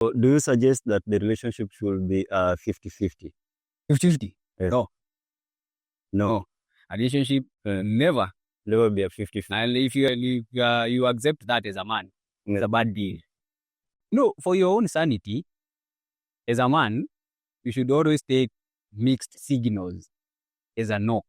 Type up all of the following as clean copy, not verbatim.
So do you suggest that the relationship should be 50-50? 50-50? Yes. No. No. A relationship never. Never be a 50-50. And if you accept that as a man, Yes. it's a bad deal. No, for your own sanity, as a man, you should always take mixed signals as a no.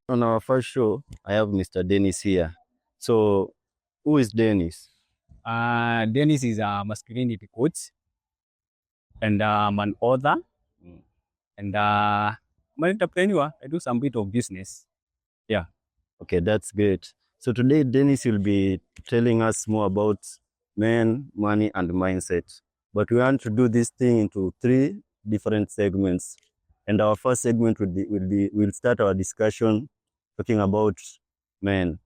On our first show, I have Mr. Dennis here. So, who is Dennis? Dennis is a masculinity coach, and I'm an author, and I'm an entrepreneur. I do some bit of business. Yeah. Okay, that's great. So today, Dennis will be telling us more about men, money, and mindset. But we want to do this thing into 3 different segments. And our first segment we'll start our discussion talking about men.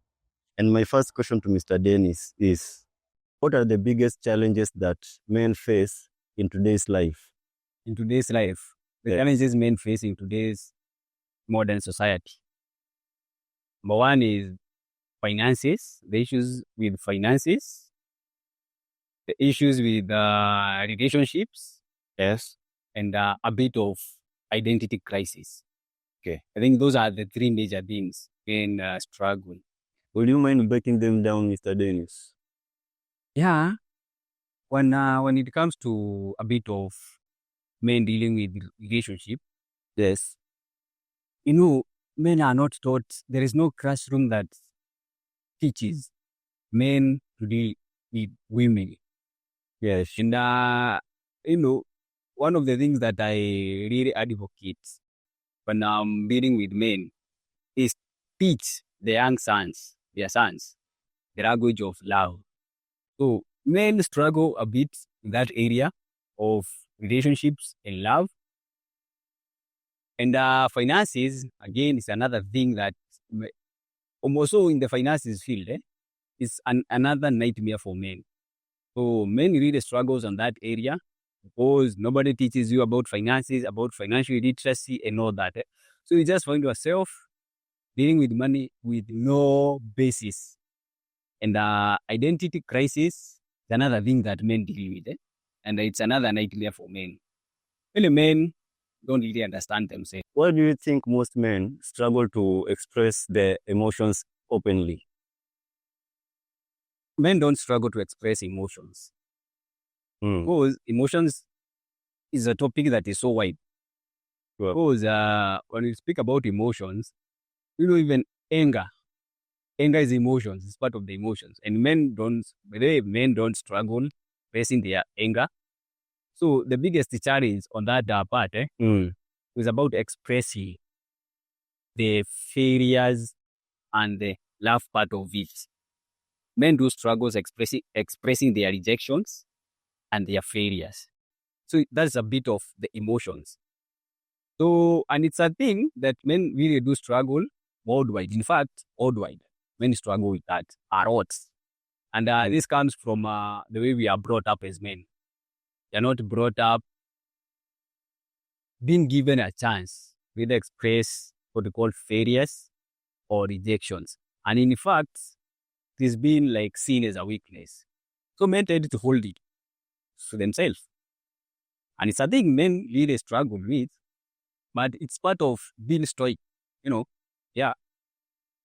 And my first question to Mr. Dennis is, what are the biggest challenges that men face in today's life? In today's life, the Yes. challenges men face in today's modern society. Number one is finances, the issues with finances, the issues with relationships, Yes. and a bit of identity crisis. Okay. I think those are the 3 major things in struggle. Would you mind breaking them down, Mr. Dennis? Yeah, when it comes to a bit of men dealing with relationship, Yes. Men are not taught. There is no classroom that teaches men to deal with women. Yes. And one of the things that I really advocate when I'm dealing with men is teach their sons, the language of love. So men struggle a bit in that area of relationships and love. And finances, again, is another thing that almost so in the finances field, is another nightmare for men. So men really struggles on that area because nobody teaches you about finances, about financial literacy and all that. So you just find yourself dealing with money with no basis. And identity crisis is another thing that men deal with. And it's another nightmare for men. Many men don't really understand themselves. Why do you think most men struggle to express their emotions openly? Men don't struggle to express emotions because emotions is a topic that is so wide. Sure. Because when we speak about emotions, even anger is emotions, it's part of the emotions. And men don't struggle facing their anger. So the biggest challenge on that part is about expressing the failures and the love part of it. Men do struggles expressing their rejections and their failures. So that's a bit of the emotions. So, and it's a thing that men really do struggle worldwide. In fact, worldwide, men struggle with that a lot. And this comes from the way we are brought up as men. You're not brought up being given a chance to either express what we call failures or rejections. And in fact, it is being like seen as a weakness. So men tend to hold it to themselves. And it's a thing men really struggle with, but it's part of being stoic, Yeah.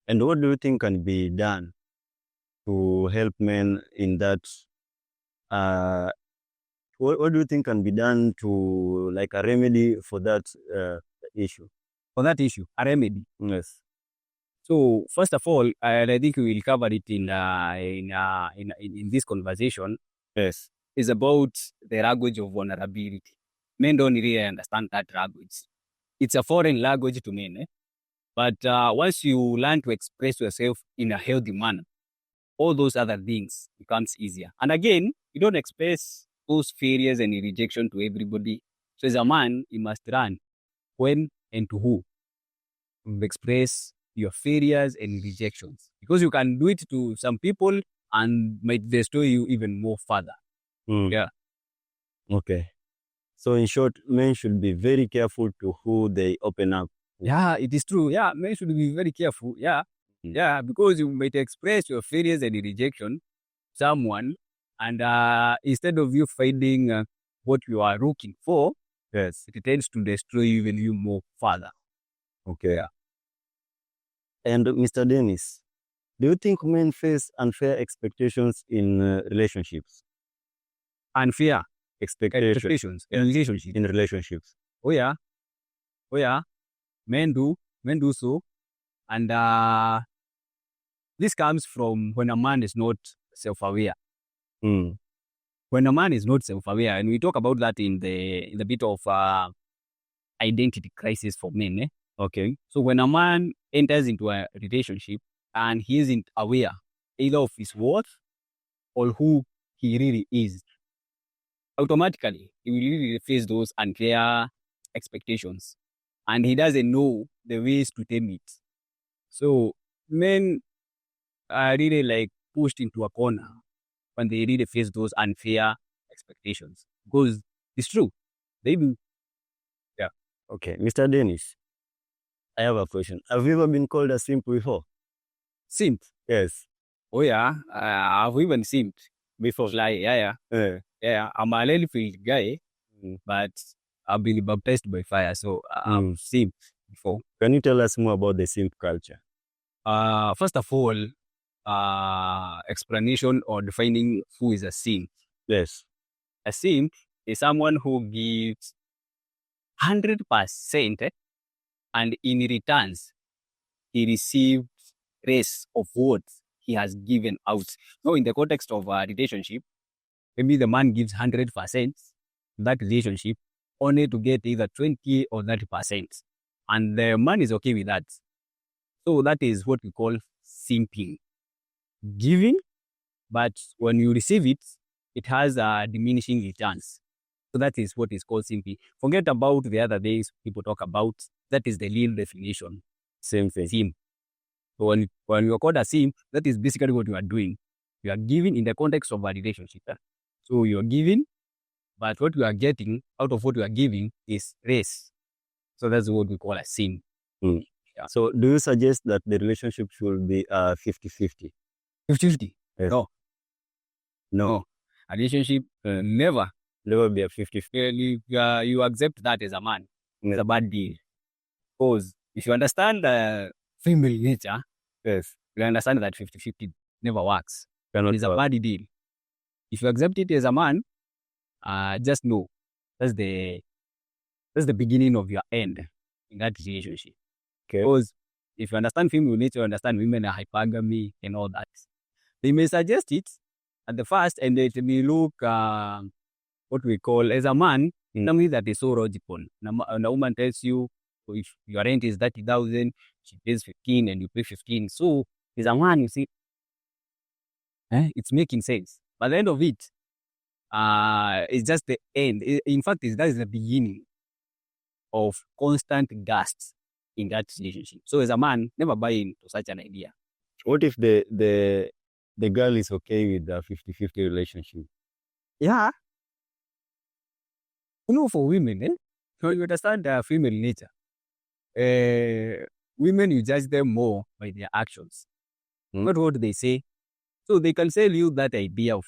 And what do you think can be done to help men in that? What do you think can be done to like a remedy for that issue? For that issue, a remedy. Yes. So first of all, I think we will cover it in this conversation. Yes. Is about the language of vulnerability. Men don't really understand that language. It's a foreign language to men. But once you learn to express yourself in a healthy manner, all those other things becomes easier. And again, you don't express those failures and rejection to everybody. So as a man, you must learn when and to who express your failures and rejections, because you can do it to some people and might destroy you even more further. Yeah. Okay. So in short, men should be very careful to who they open up. Yeah, it is true. Yeah, men should be very careful. Yeah. Yeah, because you might express your failures and rejection someone, and instead of you finding what you are looking for, Yes. it tends to destroy even you more further. Okay. Yeah. And Mr. Dennis, do you think men face unfair expectations in relationships? Unfair Expectations expectations in relationships. in relationships. Oh yeah, men do so, and this comes from when a man is not self-aware. Mm. When a man is not self-aware, and we talk about that in the bit of identity crisis for men. Okay. So when a man enters into a relationship and he isn't aware either of his worth or who he really is, automatically he will really face those unfair expectations, and he doesn't know the ways to tame it. So men are really like pushed into a corner when they really face those unfair expectations, because it's true, they do. Yeah. Okay. Mr. Dennis, I have a question. Have you ever been called a simp before? Simp. Yes. Oh yeah, I've even simped before. Like yeah. I'm a little field guy, but I've been baptized by fire, so I've simped before. Can you tell us more about the simp culture? First of all, explanation or defining who is a simp. Yes. A simp is someone who gives 100%, and in returns he receives rest of what he has given out. So in the context of a relationship, maybe the man gives 100% that relationship only to get either 20 or 30%. And the man is okay with that. So that is what we call simping. Giving, but when you receive it, it has a diminishing returns. So that is what is called simping. Forget about the other days people talk about. That is the real definition. Same thing. Simp. So when you are called a simp, that is basically what you are doing. You are giving in the context of a relationship. So you are giving, but what you are getting out of what you are giving is race. So that's what we call a simp. Mm. Yeah. So do you suggest that the relationship should be 50-50? 50-50? Yes. No. A relationship never be a 50-50. You accept that as a man. It's a bad deal. Because if you understand female nature, Yes. you understand that 50-50 never works. It's a work. bad deal. If you accept it as a man, just know that's the beginning of your end in that relationship. Okay. Because if you understand female nature, you understand women are hypergamy and all that. They may suggest it at the first, and it may look what we call as a man, something that is so logical. And a woman tells you, if your rent is 30,000, she pays 15 and you pay 15. So as a man, you see, it's making sense. But at the end of it, it's just the end. In fact, that is the beginning of constant gasts in that relationship. So as a man, never buy into such an idea. What if the girl is okay with the 50-50 relationship? Yeah. For women, so you understand female nature. Women, you judge them more by their actions, not what they say. So they can sell you that idea of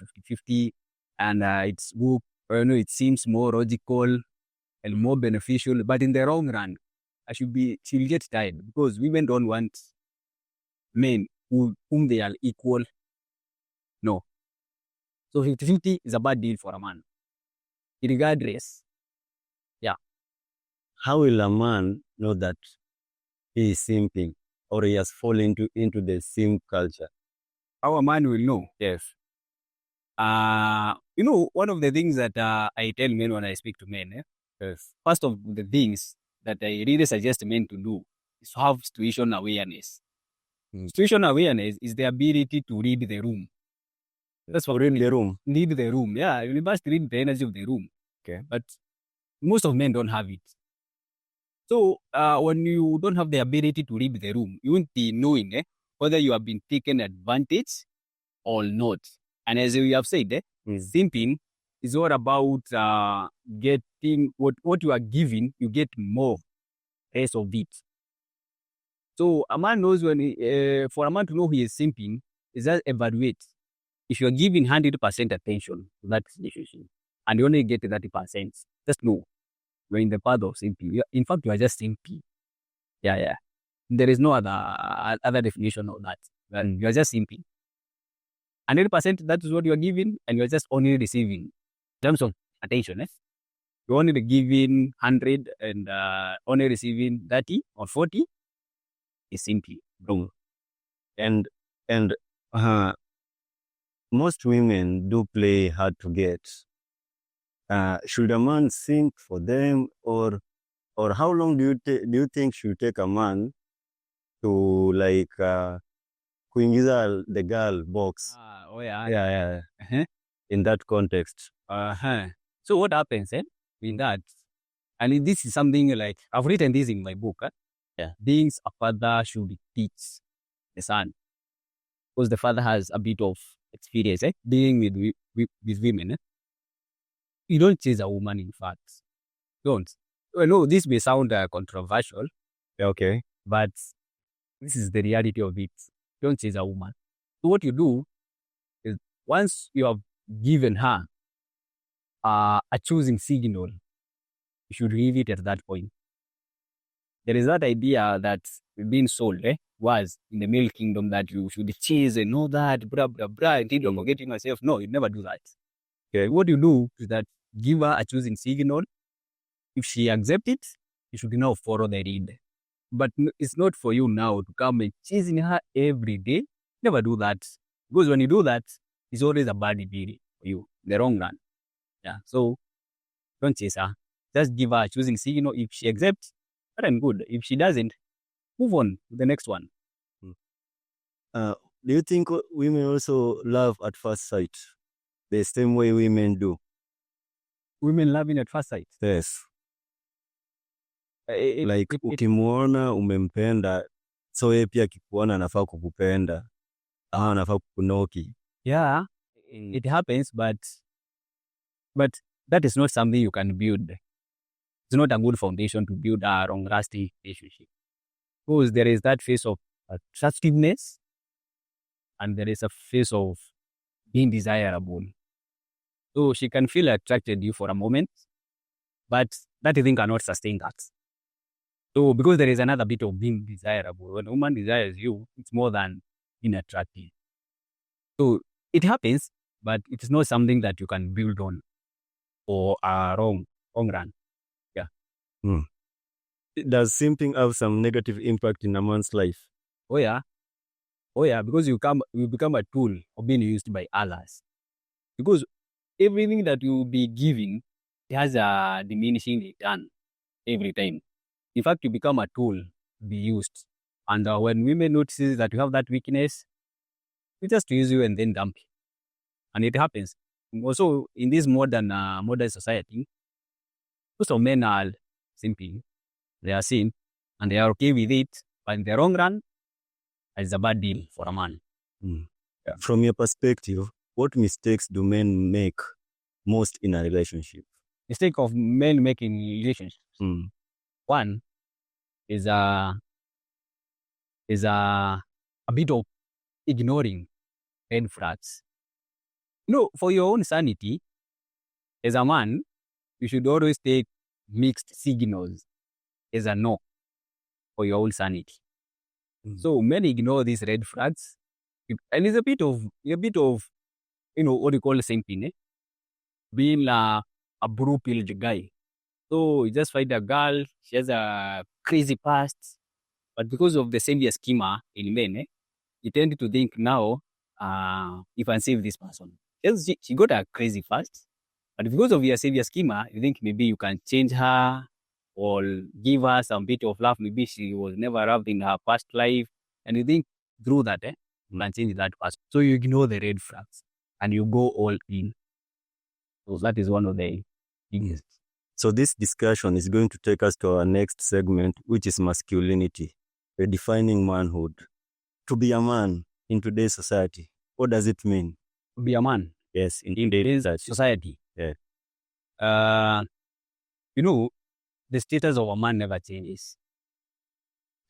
50-50, and it's good, it seems more logical and more beneficial, but in the long run, she'll get tired, because women don't want men whom they are equal. No. So 50-50 is a bad deal for a man, regardless. Yeah. How will a man know that he is simping or he has fallen into the simp culture? How a man will know? Yes. One of the things that I tell men when I speak to men, Yes. first of the things that I really suggest men to do is to have situation awareness. Situation awareness is the ability to read the room. That's what read the room. Read the room. Yeah, you must read the energy of the room. Okay. But most of men don't have it. So when you don't have the ability to read the room, you won't be knowing whether you have been taken advantage or not. And as we have said, simping is all about getting what you are giving, you get more rest of it. So a man knows for a man to know he is simping, is that evaluate. If you are giving 100% attention to that relationship and you only get 30%, just know you're in the path of simping. In fact, you are just simping. Yeah. There is no other definition of that. You are just simping. 100%, that is what you are giving, and you are just only receiving. In terms of attention, you're only giving 100 and only receiving 30 or 40 is simply wrong. And most women do play hard to get. Should a man simp for them, or how long do you think should take a man to like kuingiza the girl box? Yeah. In that context. So what happens in that? And this is something like I've written this in my book. Things a father should teach the son, because the father has a bit of experience dealing with women. You don't chase a woman, in fact. Don't. I know this may sound controversial. Okay. But this is the reality of it. Don't chase a woman. So what you do is once you have given her a choosing signal, you should leave it at that point. There is that idea that being sold was in the male kingdom that you should chase and all that, blah, blah, blah, until you're forgetting yourself. No, you never do that. Okay, what you do is that give her a choosing signal. If she accepts it, you should now follow the lead. But it's not for you now to come and chasing her every day. Never do that. Because when you do that, it's always a bad deal for you in the long run. Yeah. So don't chase her. Just give her a choosing signal. If she accepts, then good. If she doesn't, move on to the next one. Do you think women also love at first sight the same way women do? Women loving at first sight. Yes. Ukimwona umempenda, so yeye pia akikuona anafaa kukupenda ama anafaa kukunoki. Yeah, it happens, but that is not something you can build. It's not a good foundation to build a long-lasting relationship, because there is that phase of attractiveness and there is a phase of being desirable. So she can feel attracted to you for a moment, but that thing cannot sustain that. So because there is another bit of being desirable. When a woman desires you, it's more than being attractive. So it happens, but it is not something that you can build on for a long run. Yeah. Does simping have some negative impact in a man's life? Oh yeah, because you become a tool of being used by others. Because everything that you will be giving, it has a diminishing return every time. In fact, you become a tool to be used. And when women notice that you have that weakness, they just use you and then dump you. And it happens. Also, in this modern society, most of men are simping. They are simp, and they are okay with it. But in the long run, it's a bad deal for a man. Yeah. From your perspective, what mistakes do men make most in a relationship? Mistake of men making relationships. One is a bit of ignoring red flags. For your own sanity, as a man, you should always take mixed signals as a no for your own sanity. So men ignore these red flags, and it's a bit of what you call simping, being a blue-pilled guy. So you just find a girl, she has a crazy past, but because of the savior schema in men, you tend to think now, you can save this person. She got a crazy past, but because of your savior schema, you think maybe you can change her or give her some bit of love. Maybe she was never loved in her past life, and you think through that, you can change that past. So you ignore the red flags and you go all in. So that is one of the biggest. So this discussion is going to take us to our next segment, which is masculinity, redefining manhood. To be a man in today's society, what does it mean? To be a man Yes, in today's society. Yeah. The status of a man never changes.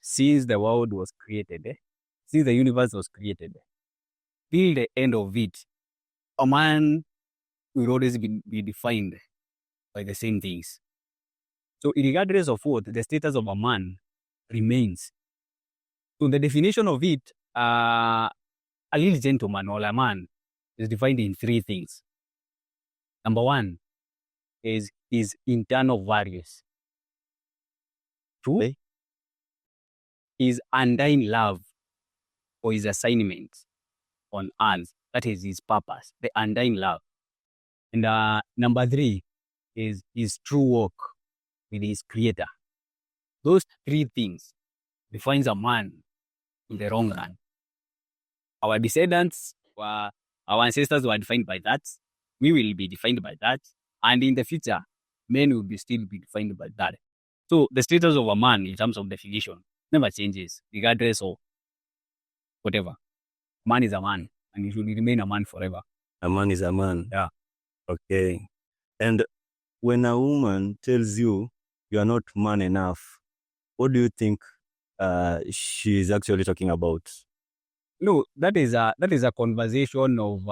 Since the world was created, since the universe was created, till the end of it, a man will always be defined by the same things. So regardless of what, the status of a man remains. So the definition of it, a little gentleman or a man is defined in three things. Number one is his internal values. Two, his undying love for his assignment on earth. That is his purpose, the undying love. And number three is his true work with his creator. Those three things defines a man in the long run. Our descendants, our ancestors were defined by that. We will be defined by that. And in the future, men will still be defined by that. So the status of a man in terms of definition never changes, regardless of whatever. Man is a man, and he should remain a man forever. A man is a man. Yeah. Okay. And when a woman tells you you are not man enough, what do you think she is actually talking about? No, that is a conversation of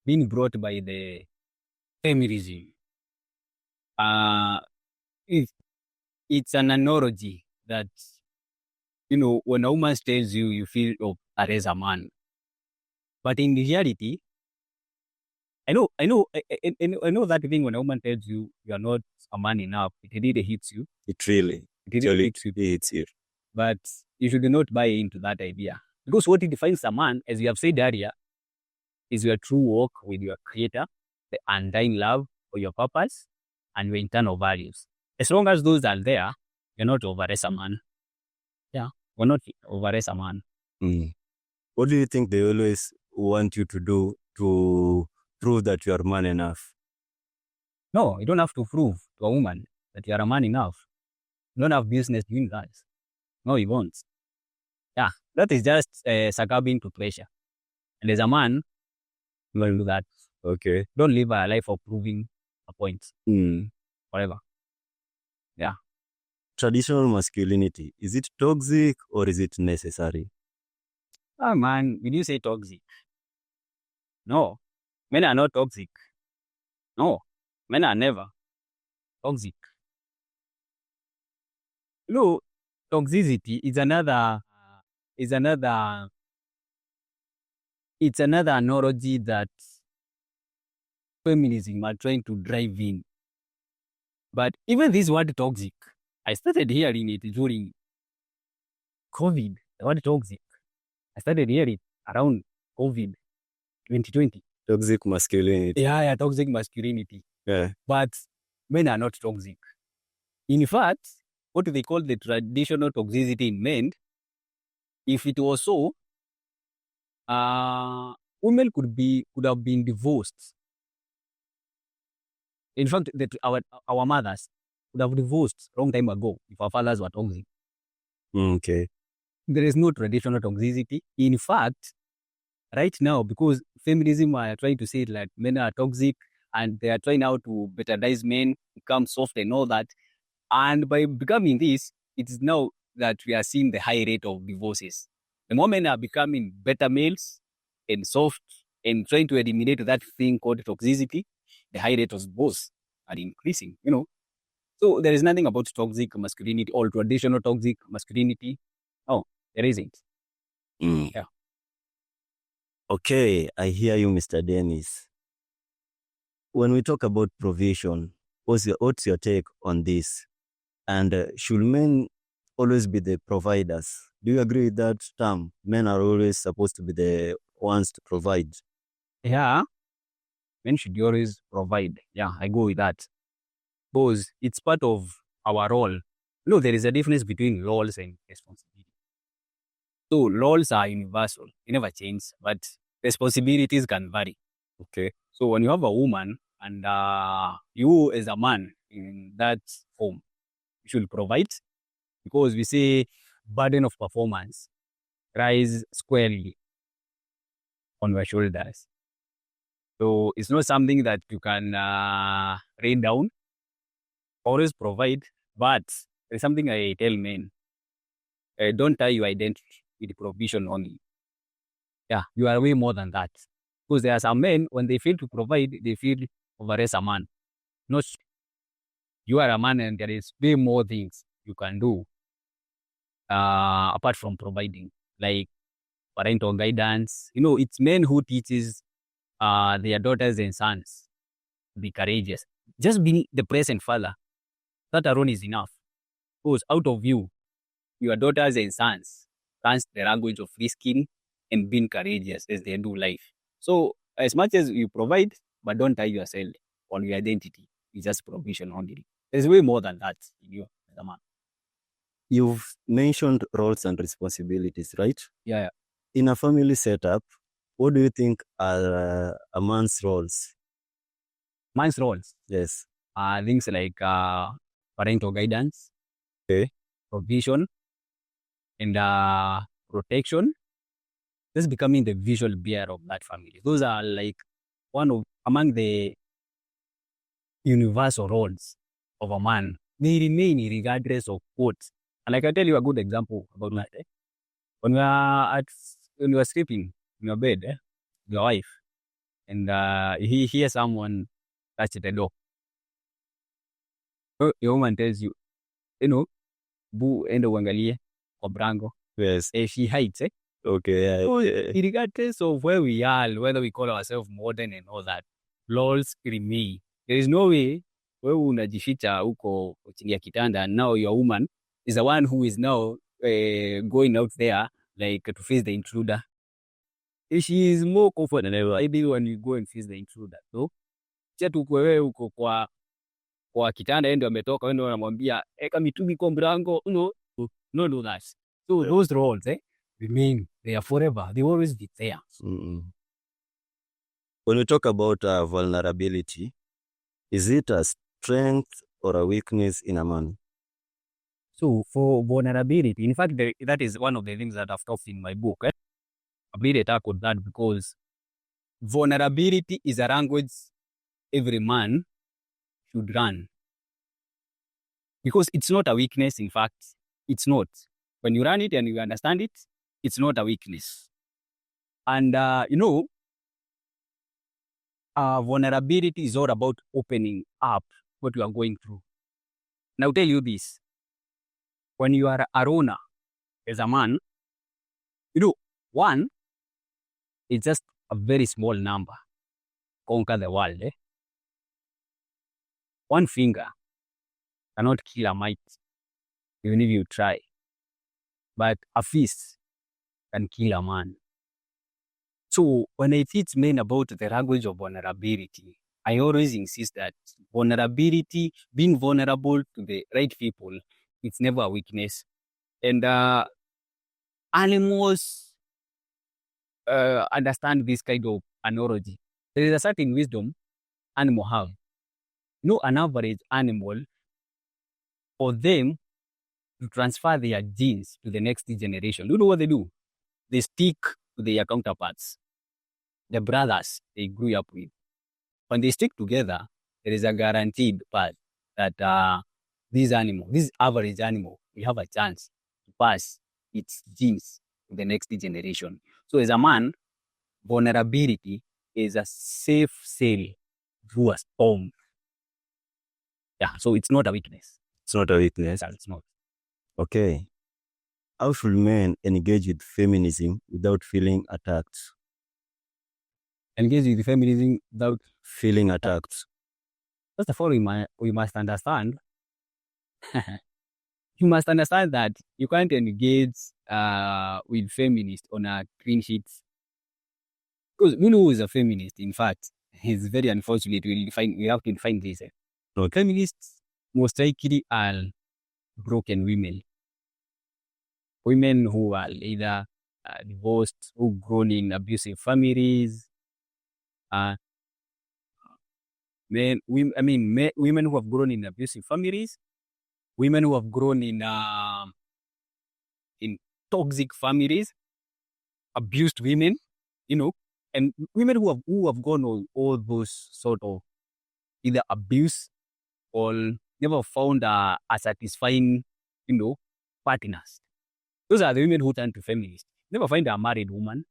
being brought by the feminism. It's an analogy that, when a woman tells you, you feel, oh, as a man. But in reality, I know that thing when a woman tells you you are not a man enough, it really hits you. It really hits you. But you should not buy into that idea. Because what it defines a man, as you have said earlier, is your true work with your creator, the undying love for your purpose, and your internal values. As long as those are there, you're not over as a man. Yeah, we're not over as a man. What do you think they always want you to do to prove that you are man enough? No, you don't have to prove to a woman that you are a man enough. You don't have business doing that. No, you won't. Yeah, that is just succumbing to pressure. And as a man, you will do that. Okay. Don't live a life of proving a point. Forever. Yeah. Traditional masculinity, is it toxic or is it necessary? Oh man, when you say toxic, no, men are not toxic. No, men are never toxic. No, toxicity is another analogy that feminism are trying to drive in. But even this word toxic, I started hearing it during COVID. The word toxic, I started hearing it around COVID 2020. Toxic masculinity. Yeah, toxic masculinity. Yeah. But men are not toxic. In fact, what they call the traditional toxicity in men, if it was so, women could have been divorced. In fact, our mothers would have divorced a long time ago if our fathers were toxic. Okay. There is no traditional toxicity. In fact, right now, because feminism are trying to say that men are toxic and they are trying now to betterize men, become soft and all that. And by becoming this, it is now that we are seeing the high rate of divorces. The more men are becoming better males and soft and trying to eliminate that thing called toxicity, the high rate of divorce are increasing, So there is nothing about toxic masculinity or traditional toxic masculinity. No, there isn't. Yeah. Okay, I hear you, Mr. Dennis. When we talk about provision, what's your take on this? And should men always be the providers? Do you agree with that term? Men are always supposed to be the ones to provide. Yeah. Men should always provide. Yeah, I go with that. Because it's part of our role. There is a difference between roles and responsibility. So roles are universal. They never change, but responsibilities can vary. Okay. So when you have a woman and you as a man, in that home. You should provide, because we say burden of performance rise squarely on your shoulders. So it's not something that you can rain down. Always provide, but there's something I tell men: don't tie your identity with provision only. Yeah, you are way more than that. Because there are some men, when they fail to provide, they feel over as a man. Not you are a man, and there is way more things you can do apart from providing, like parental guidance. It's men who teaches their daughters and sons to be courageous. Just being the present father, that alone is enough. Because out of you, your daughters and sons learns the language of risking and being courageous as they do life. So as much as you provide, but don't tie yourself on your identity. It's just provision only. There's way more than that in you as a man. You've mentioned roles and responsibilities, right? Yeah. In a family setup, what do you think are a man's roles? Man's roles. Yes. Things like parental guidance, Okay. provision, and protection. Just becoming the visual bearer of that family. Those are like among the universal roles of a man. They remain regardless of what. And I can tell you a good example about that. When you are sleeping in your bed, your wife, and he hears someone touch the door. So your woman tells you, boo, enda uangalie kwa mlango. Yes. She hides, Okay. Yeah. So, regardless of where we are, whether we call ourselves modern and all that, laws remain. There is no way wewe unajificha huko chini ya kitanda, and now your woman is the one who is now going out there like to face the intruder. She is more comfortable maybe when you go and face the intruder. So, tukwe wewe huko kwa kitanda, yeye ndio ametoka, wewe ndio unamwambia eka mitungi kwa mlango, no do that. So those roles remain. They are forever. They will always be there. When we talk about vulnerability, is it a strength or a weakness in a man? So for vulnerability, in fact, that is one of the things that I've talked in my book. I've really tackled that because vulnerability is a language every man should run. Because it's not a weakness, in fact, it's not. When you run it and you understand it, it's not a weakness. And, vulnerability is all about opening up what you are going through. And I'll tell you this. When you are a runner as a man, one is just a very small number. Conquer the world. One finger cannot kill a mite, even if you try. But a fist can kill a man. So when I teach men about the language of vulnerability, I always insist that vulnerability, being vulnerable to the right people, it's never a weakness. And animals understand this kind of analogy. There is a certain wisdom animals have. An average animal, for them to transfer their genes to the next generation, you know what they do? They stick to their counterparts, the brothers they grew up with. When they stick together, there is a guaranteed part that this average animal, we have a chance to pass its genes to the next generation. So as a man, vulnerability is a safe sail through a storm. Yeah, so it's not a weakness. It's not a weakness. It's not. Okay. How should men engage with feminism without feeling attacked? Engage with feminism without feeling attacked. First of all, we must understand. You must understand that you can't engage with feminists on a clean sheet. Because we know who is a feminist, in fact, it's very unfortunate. We have to define this. Okay. Feminists most likely are broken women. Women who are either divorced, who grown in abusive families, women who have grown in abusive families, women who have grown in toxic families, abused women, and women who have gone all those sort of either abuse or never found a satisfying, partners. Those are the women who turn to feminists. Never find a married woman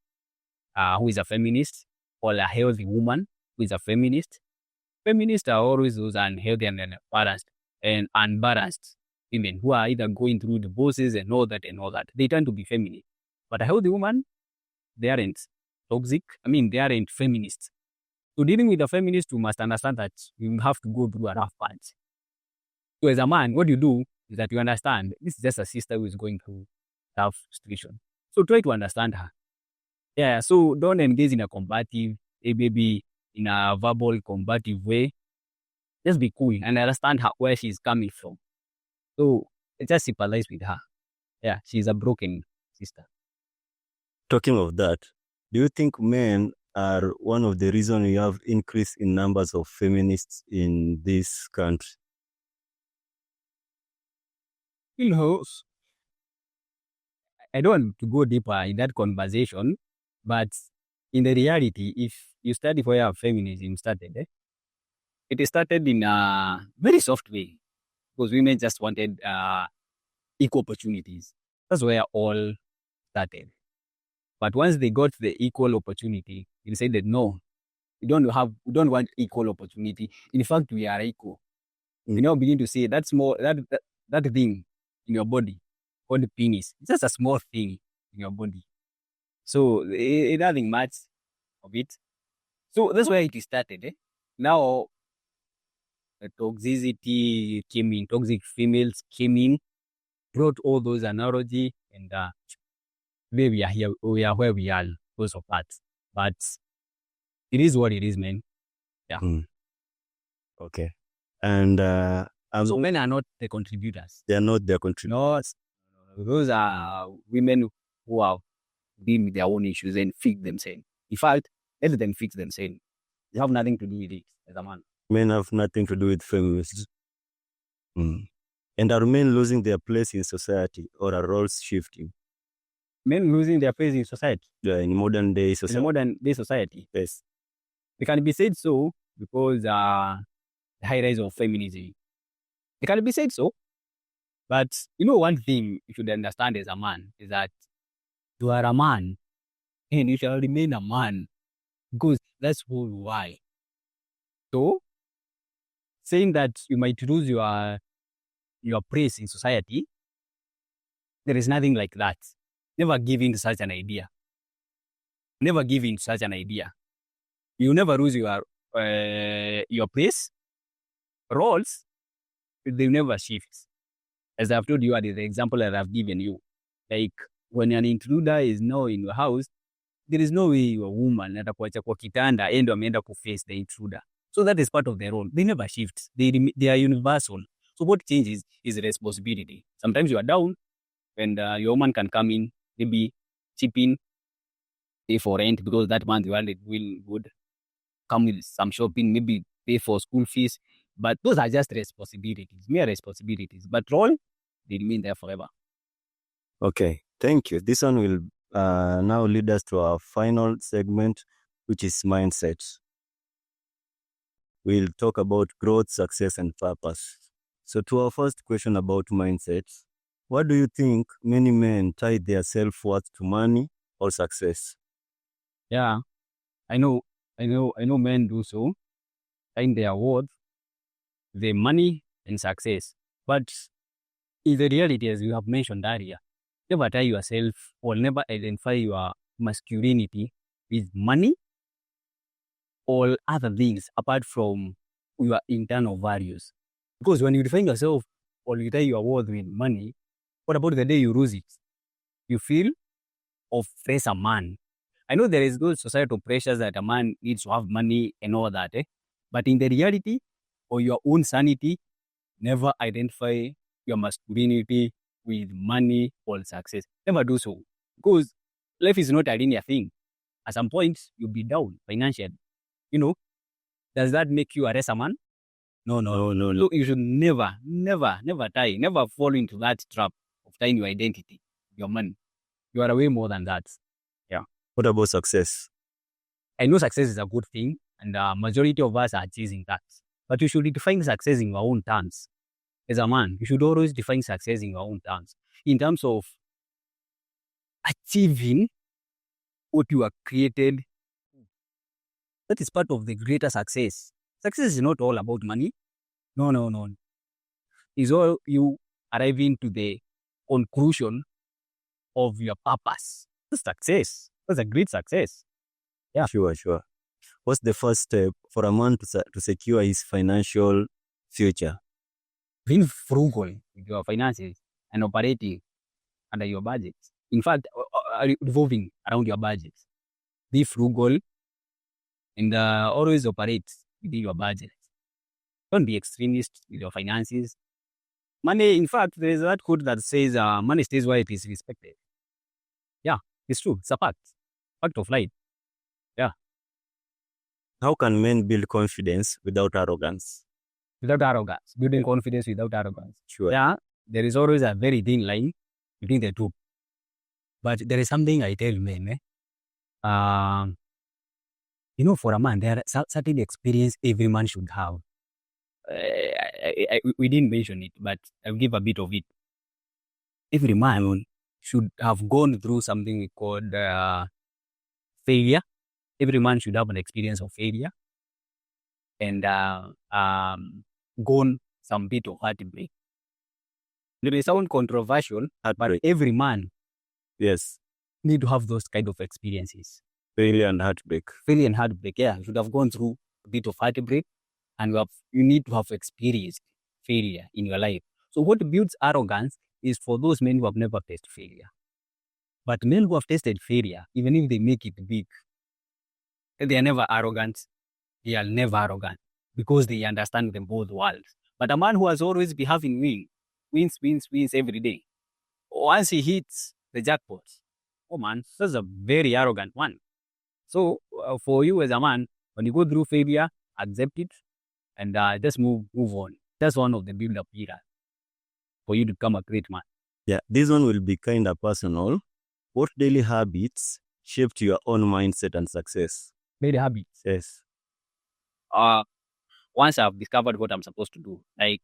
who is a feminist or a healthy woman who is a feminist. Feminists are always those unhealthy and unbalanced women who are either going through divorces and all that and all that. They tend to be feminist. But a healthy woman, they aren't toxic. They aren't feminists. So dealing with a feminist, you must understand that you have to go through a rough patch. So as a man, what you do is that you understand this is just a sister who is going through tough situation. So try to understand her. Yeah, so don't engage in a combative, maybe in a verbal combative way. Just be cool and understand her, where she's coming from. So just sympathize with her. Yeah, she's a broken sister. Talking of that, do you think men are one of the reasons we have increase in numbers of feminists in this country? I don't want to go deeper in that conversation, but in the reality, if you study where feminism started, it started in a very soft way because women just wanted equal opportunities. That's where all started. But once they got the equal opportunity, they decided, no, we don't want equal opportunity. In fact, we are equal. You now begin to say that's more that thing in your body called the penis. It's just a small thing in your body. So nothing much of it. So that's where it started. Now toxicity came in, toxic females came in, brought all those analogy, and today we are here, we are where we are because of that. But it is what it is, man. Yeah. Okay. And so men are not the contributors. They are not the contributors. No, those are women who have been with their own issues and fix themselves. In fact, let them fix themselves. They have nothing to do with it as a man. Men have nothing to do with feminists. And are men losing their place in society, or are roles shifting? Men losing their place in society? Yeah, in modern day society. In modern day society? Yes. It can be said so because the high rise of feminism. It can be said so. But one thing you should understand as a man is that you are a man and you shall remain a man because that's who you are. So, saying that you might lose your place in society, there is nothing like that. Never give in to such an idea. Never give in to such an idea. You never lose your place. Roles, they never shift. As I've told you, the example that I've given you, like when an intruder is now in your house, there is no way your woman atakuacha kwa kitanda endo ameenda to face the intruder. So that is part of their role. They never shift. They are universal. So what changes is responsibility. Sometimes you are down and your woman can come in, maybe chip in, pay for rent because that month you would come with some shopping, maybe pay for school fees. But those are just responsibilities, mere responsibilities. But role, they remain there forever. Okay, thank you. This one will now lead us to our final segment, which is mindset. We'll talk about growth, success, and purpose. So to our first question about mindset, what do you think many men tie their self-worth to money or success? Yeah, I know men do so, tying their worth, the money and success. But in the reality, as you have mentioned earlier, never tie yourself or never identify your masculinity with money or other things apart from your internal values. Because when you define yourself or you tie your worth with money, what about the day you lose it? You feel of face a man. I know there is those societal pressures that a man needs to have money and all that, but in the reality or your own sanity, never identify your masculinity with money or success. Never do so. Because life is not a linear thing. At some point, you'll be down financially. Does that make you a lesser man? No. So you should never fall into that trap of tying your identity, your money. You are way more than that. Yeah. What about success? I know success is a good thing, and majority of us are chasing that. But you should define success in your own terms. As a man, you should always define success in your own terms. In terms of achieving what you have created, that is part of the greater success. Success is not all about money. No. It's all you arriving to the conclusion of your purpose. That's success. That's a great success. Yeah. Sure. What's the first step for a man to secure his financial future? Being frugal with your finances and operating under your budget. In fact, revolving around your budget. Be frugal and always operate within your budget. Don't be extremist with your finances. Money, in fact, there is that quote that says money stays where it is respected. Yeah, it's true. It's a fact of life. Yeah. How can men build confidence without arrogance? Without arrogance. Building confidence without arrogance. Sure. Yeah, there is always a very thin line between the two. But there is something I tell men. For a man, there are certain experience every man should have. We didn't mention it, but I'll give a bit of it. Every man should have gone through something we called failure. Every man should have an experience of failure and gone some bit of heartbreak. It may sound controversial, but every man need to have those kind of experiences. Failure and heartbreak. Yeah. You should have gone through a bit of heartbreak and you need to have experienced failure in your life. So what builds arrogance is for those men who have never faced failure. But men who have tasted failure, even if they make it big, they are never arrogant. They are never arrogant because they understand them both worlds. But a man who has always been having wins every day, once he hits the jackpot, oh man, that's a very arrogant one. So for you as a man, when you go through failure, accept it and just move on. That's one of the build-up pillars for you to become a great man. Yeah, this one will be kind of personal. What daily habits shaped your own mindset and success? Daily habits? Yes. Once I've discovered what I'm supposed to do, like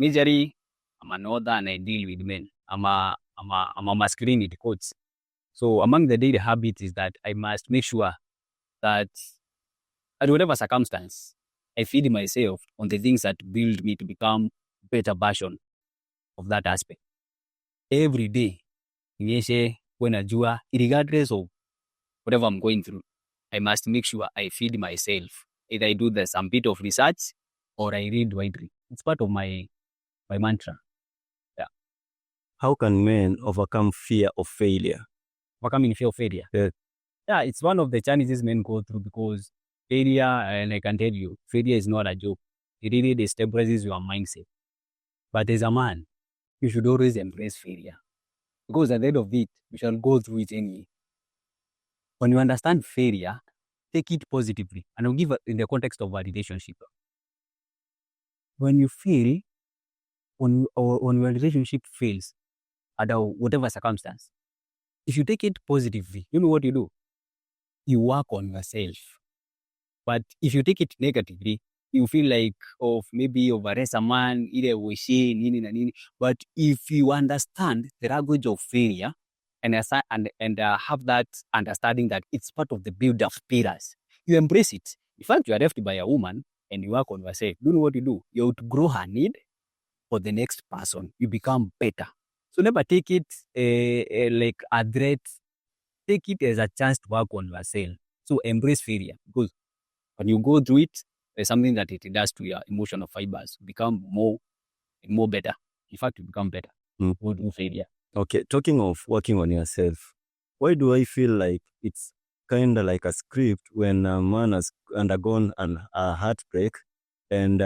majorly, I'm an author and I deal with men. I'm a masculinity coach. So among the daily habits is that I must make sure that at whatever circumstance, I feed myself on the things that build me to become a better version of that aspect. Every day, regardless of whatever I'm going through, I must make sure I feed myself. Either I do some bit of research or I read widely. It's part of my mantra. Yeah. How can men overcome fear of failure? Overcoming fear of failure? Yeah, it's one of the challenges men go through because failure, and I can tell you, failure is not a joke. It really destabilizes your mindset. But as a man, you should always embrace failure because at the end of it, you shall go through it anyway. When you understand failure, take it positively. And I'll give it in the context of a relationship. When you fail, when your relationship fails, under whatever circumstance, if you take it positively, you know what you do? You work on yourself. But if you take it negatively, you feel like maybe overrest a man, either nini. But if you understand the language of failure and have that understanding that it's part of the build-up pillars, you embrace it. In fact, you are left by a woman and you work on yourself. Do you know what you do? You outgrow her need for the next person. You become better. So never take it like a threat. Take it as a chance to work on yourself. So embrace failure because when you go through it, there's something that it does to your emotional fibers. You become more better. In fact, you become better. Go through failure. Okay, talking of working on yourself, why do I feel like it's kind of like a script when a man has undergone a heartbreak and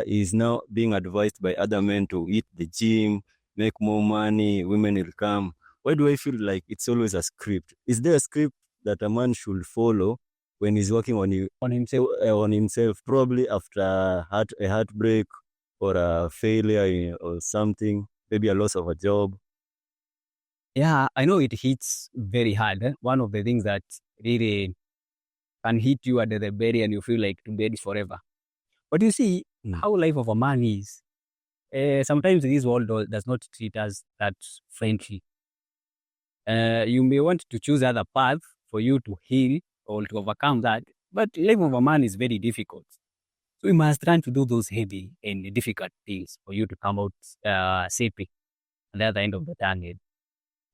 is now being advised by other men to hit the gym, make more money, women will come? Why do I feel like it's always a script? Is there a script that a man should follow when he's working on himself, probably after a heartbreak or a failure or something, maybe a loss of a job. Yeah, I know it hits very hard. One of the things that really can hit you at the belly and you feel like to bed is forever. But you see how life of a man is. Sometimes this world does not treat us that friendly. You may want to choose other path for you to heal or to overcome that, but life of a man is very difficult. So we must try to do those heavy and difficult things for you to come out safely at the other end of the tunnel.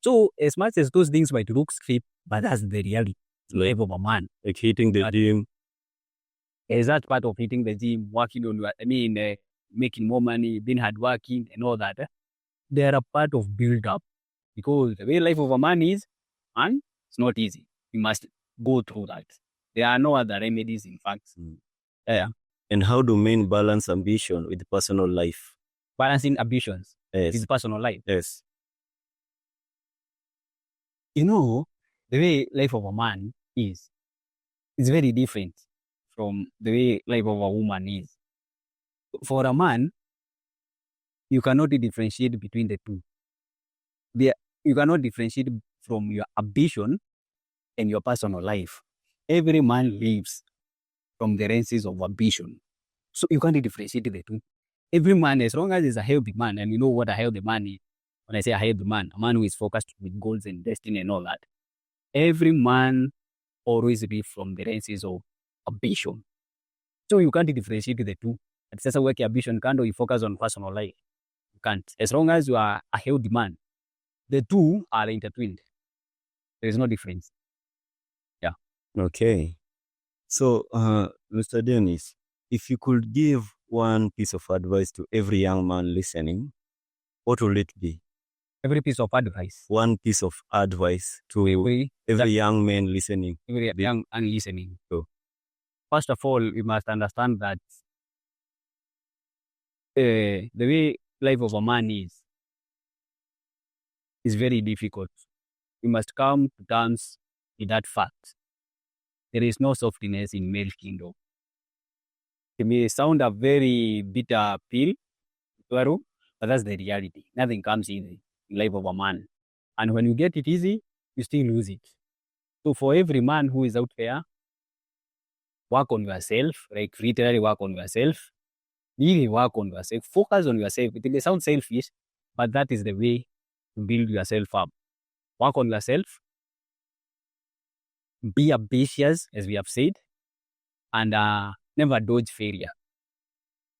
So as much as those things might look steep, but that's the reality. Life of a man. Like hitting the gym. Is that part of hitting the gym, working on, making more money, being hardworking and all that? They are a part of build up because the way life of a man is, and it's not easy. You must go through that. There are no other remedies, in fact. Yeah. And how do men balance ambition with personal life? Balancing ambitions Yes. with personal life. Yes. You know, the way life of a man is very different from the way life of a woman is. For a man, you cannot differentiate between the two. You cannot differentiate from your ambition and your personal life. Every man lives from the lenses of ambition. So you can't differentiate the two. Every man, as long as he's a healthy man, and you know what a healthy man is, when I say a healthy man, a man who is focused with goals and destiny and all that, every man always lives from the lenses of ambition. So you can't differentiate the two. At sasa weke ambition kando, you focus on personal life. You can't. As long as you are a healthy man, the two are intertwined. There is no difference. Yeah. Okay. So, Mr. Dennis, if you could give one piece of advice to every young man listening, what will it be? Every piece of advice. One piece of advice to every young man listening. Every young man listening. So, first of all, you must understand that the way life of a man is very difficult. You must come to terms with that fact. There is no softness in male kingdom. It may sound a very bitter pill, but that's the reality. Nothing comes easy in life of a man. And when you get it easy, you still lose it. So for every man who is out there, work on yourself, like literally work on yourself. Really work on yourself. Focus on yourself. It may sound selfish, but that is the way to build yourself up. Work on yourself. Be ambitious, as we have said, and never dodge failure.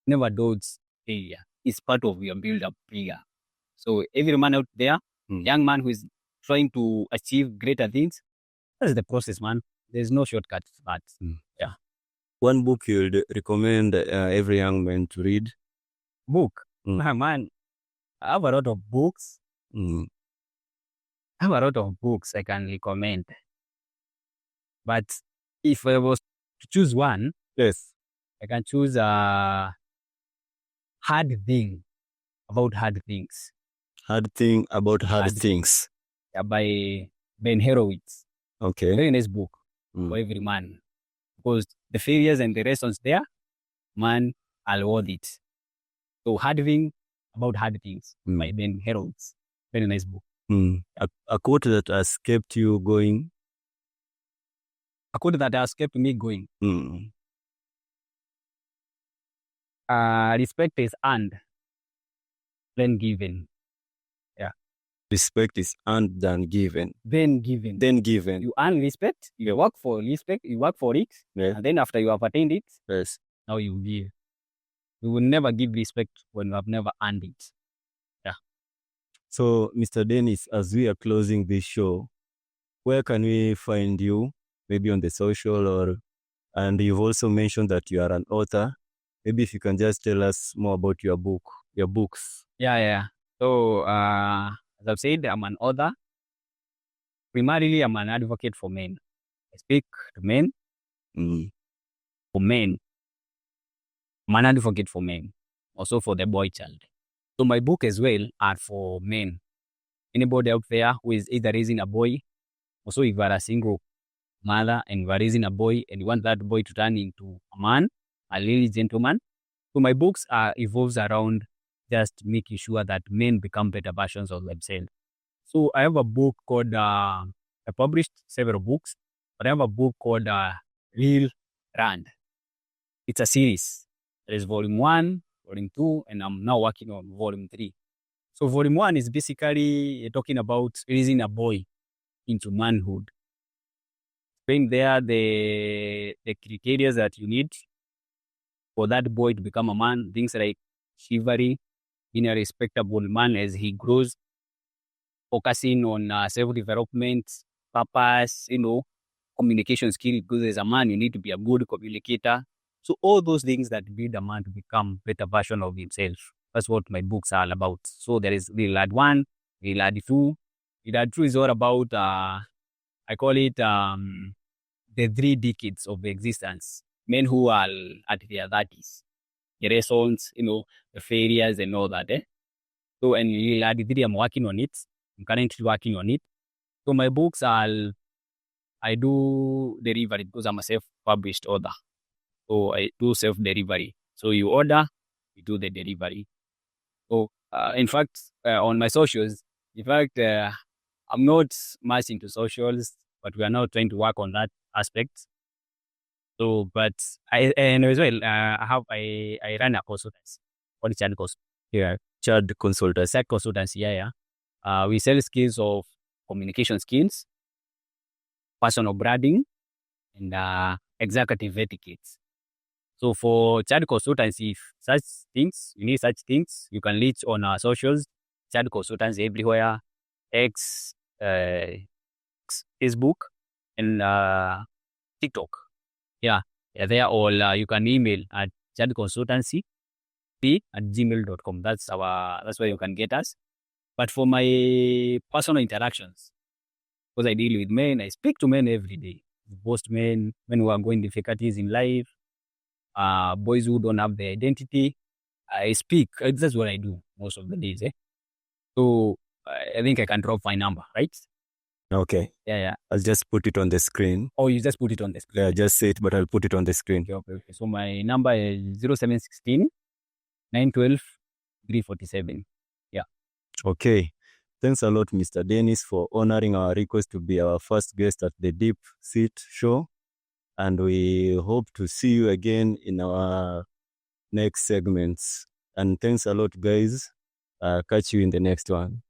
Never dodge failure. It's part of your build-up figure. So every man out there, young man who is trying to achieve greater things, that's the process, man. There's no shortcut to that. Yeah. One book you'd recommend every young man to read? Book? Man, I have a lot of books. I have a lot of books I can recommend. But if I was to choose one, yes, I can choose a hard thing about hard things. Hard thing about hard things. Yeah, by Ben Horowitz. Okay. Very nice book for every man. Because the failures and the lessons there, man, are worth it. So hard thing about hard things by Ben Horowitz. Very nice book. A quote that has kept you going? A quote that has kept me going. Respect is earned, then given. Yeah. Respect is earned than given. Then given. Then given. You earn respect, you work for respect, you work for it, and then after you have attained it, now you give. You will never give respect when you have never earned it. Yeah. So, Mr. Dennis, as we are closing this show, where can we find you? Maybe on the social and you've also mentioned that you are an author. Maybe if you can just tell us more about your books. Yeah. So, as I've said, I'm an author. Primarily, I'm an advocate for men. I speak to men. For men. I'm an advocate for men. Also for the boy child. So my book as well are for men. Anybody out there who is either raising a boy, also if you are a single mother, and you are raising a boy, and you want that boy to turn into a man, a really gentleman. So my books evolves around just making sure that men become better versions of themselves. So I have a book called, I published several books, but I have a book called Real Rand. It's a series. There is volume 1, volume 2, and I'm now working on volume 3. So volume 1 is basically talking about raising a boy into manhood. Being there, the criteria that you need for that boy to become a man, things like chivalry, being a respectable man as he grows, focusing on self-development, purpose, communication skill, because as a man, you need to be a good communicator. So all those things that build a man to become better version of himself. That's what my books are about. So there is the lad 1, the lad 2. The lad 2 is all about, I call it the 3 decades of existence. Men who are at their 30s, the reasons, the failures and all that. So, and lad 3, I'm working on it. I'm currently working on it. So my books are, I do delivery because I'm a self-published author. So I do self-delivery. So you order, you do the delivery. So in fact, on my socials, in fact, I'm not much into socials, but we are now trying to work on that aspect. So, but and as well, I run a consultancy, called Child Consultancy. Child Consultancy, yeah. We sell skills of communication skills, personal branding, and executive etiquette. So for child consultancy, if such things, you need such things, you can reach on our socials, child consultancy everywhere, X, Facebook, and TikTok. Yeah, they are all, you can email at childconsultancy@gmail.com. That's where you can get us. But for my personal interactions, because I deal with men, I speak to men every day. Most men who are going difficulties in life, boys who don't have their identity, I speak. That's what I do most of the days. So I think I can drop my number, right? Okay. Yeah. I'll just put it on the screen. Oh, you just put it on the screen. Yeah, just say it, but I'll put it on the screen. Okay. So my number is 0716 912 347. Yeah. Okay. Thanks a lot, Mr. Dennis, for honoring our request to be our first guest at the Deep Seat Show. And we hope to see you again in our next segments. And thanks a lot, guys. Catch you in the next one.